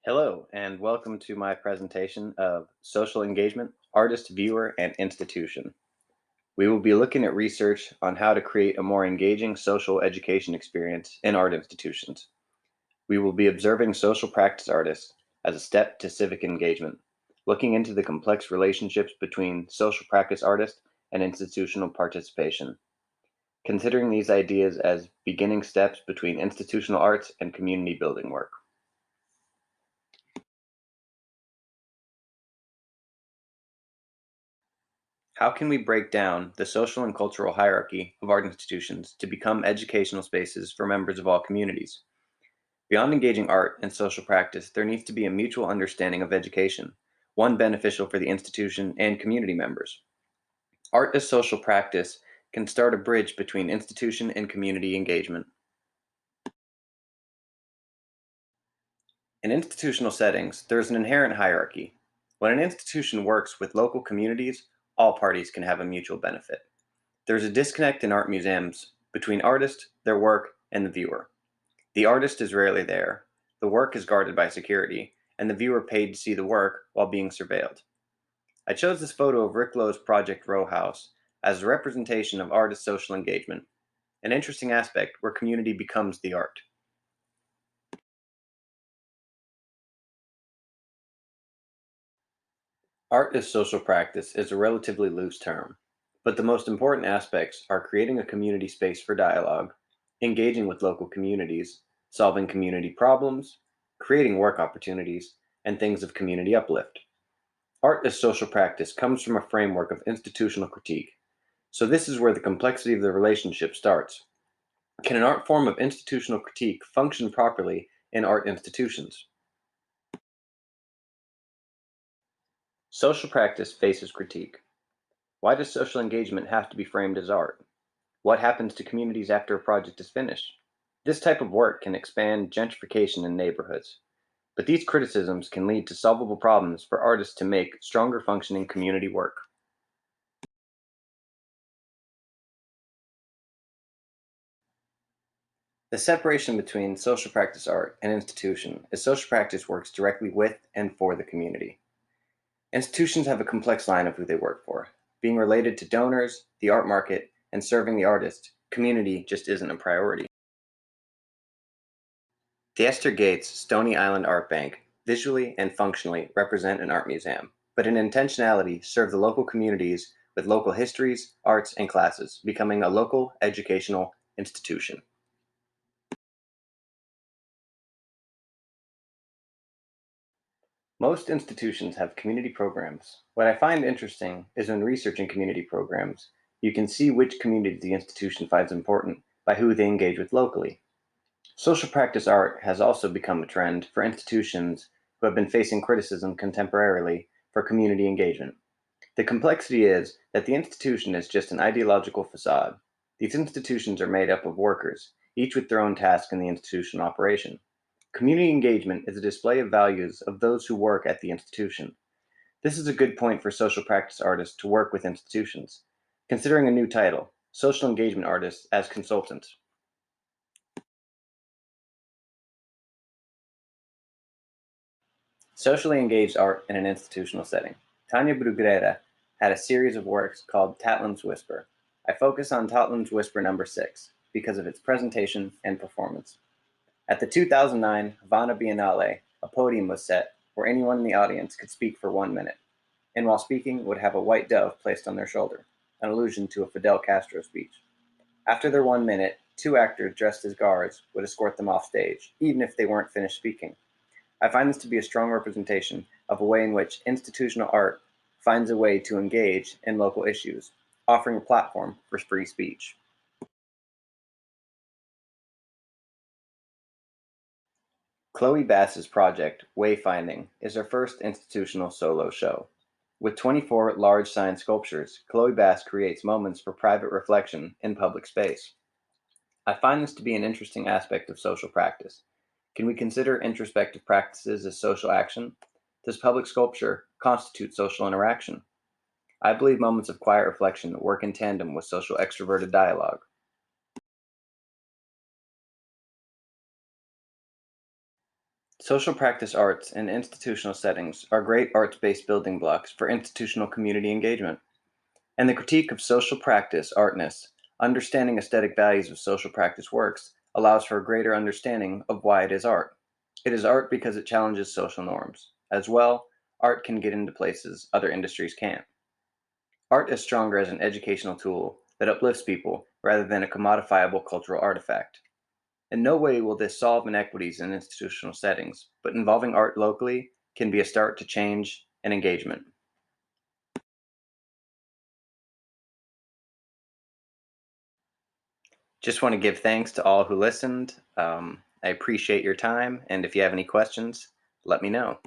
Hello, and welcome to my presentation of Social Engagement, Artist, Viewer, and Institution. We will be looking at research on how to create a more engaging social education experience in art institutions. We will be observing social practice artists as a step to civic engagement, looking into the complex relationships between social practice artists and institutional participation, considering these ideas as beginning steps between institutional arts and community building work. How can we break down the social and cultural hierarchy of art institutions to become educational spaces for members of all communities? Beyond engaging art and social practice, there needs to be a mutual understanding of education, one beneficial for the institution and community members. Art as social practice can start a bridge between institution and community engagement. In institutional settings, there is an inherent hierarchy. When an institution works with local communities, all parties can have a mutual benefit. There's a disconnect in art museums between artist, their work, and the viewer. The artist is rarely there, the work is guarded by security, and the viewer paid to see the work while being surveilled. I chose this photo of Rick Lowe's Project Row House as a representation of artist social engagement, an interesting aspect where community becomes the art. Art as social practice is a relatively loose term, but the most important aspects are creating a community space for dialogue, engaging with local communities, solving community problems, creating work opportunities, and things of community uplift. Art as social practice comes from a framework of institutional critique, so this is where the complexity of the relationship starts. Can an art form of institutional critique function properly in art institutions? Social practice faces critique. Why does social engagement have to be framed as art? What happens to communities after a project is finished? This type of work can expand gentrification in neighborhoods, but these criticisms can lead to solvable problems for artists to make stronger functioning community work. The separation between social practice art and institution is social practice works directly with and for the community. Institutions have a complex line of who they work for. Being related to donors, the art market, and serving the artist, community just isn't a priority. The Esther Gates Stony Island Art Bank visually and functionally represent an art museum, but in intentionality serve the local communities with local histories, arts, and classes, becoming a local educational institution. Most institutions have community programs. What I find interesting is when researching community programs, you can see which communities the institution finds important by who they engage with locally. Social practice art has also become a trend for institutions who have been facing criticism contemporarily for community engagement. The complexity is that the institution is just an ideological facade. These institutions are made up of workers, each with their own task in the institution operation. Community engagement is a display of values of those who work at the institution. This is a good point for social practice artists to work with institutions. Considering a new title, Social Engagement Artists as Consultants. Socially engaged art in an institutional setting. Tanya Bruguera had a series of works called Tatlin's Whisper. I focus on Tatlin's Whisper number 6 because of its presentation and performance. At the 2009 Havana Biennale, a podium was set where anyone in the audience could speak for 1 minute, and while speaking would have a white dove placed on their shoulder, an allusion to a Fidel Castro speech. After their 1 minute, two actors dressed as guards would escort them off stage, even if they weren't finished speaking. I find this to be a strong representation of a way in which institutional art finds a way to engage in local issues, offering a platform for free speech. Chloe Bass's project, Wayfinding, is her first institutional solo show. With 24 large sign sculptures, Chloe Bass creates moments for private reflection in public space. I find this to be an interesting aspect of social practice. Can we consider introspective practices as social action? Does public sculpture constitute social interaction? I believe moments of quiet reflection work in tandem with social extroverted dialogue. Social practice arts in institutional settings are great arts-based building blocks for institutional community engagement. And the critique of social practice artness, understanding aesthetic values of social practice works, allows for a greater understanding of why it is art. It is art because it challenges social norms. As well, art can get into places other industries can't. Art is stronger as an educational tool that uplifts people rather than a commodifiable cultural artifact. In no way will this solve inequities in institutional settings, but involving art locally can be a start to change and engagement. Just want to give thanks to all who listened. I appreciate your time, and if you have any questions, let me know.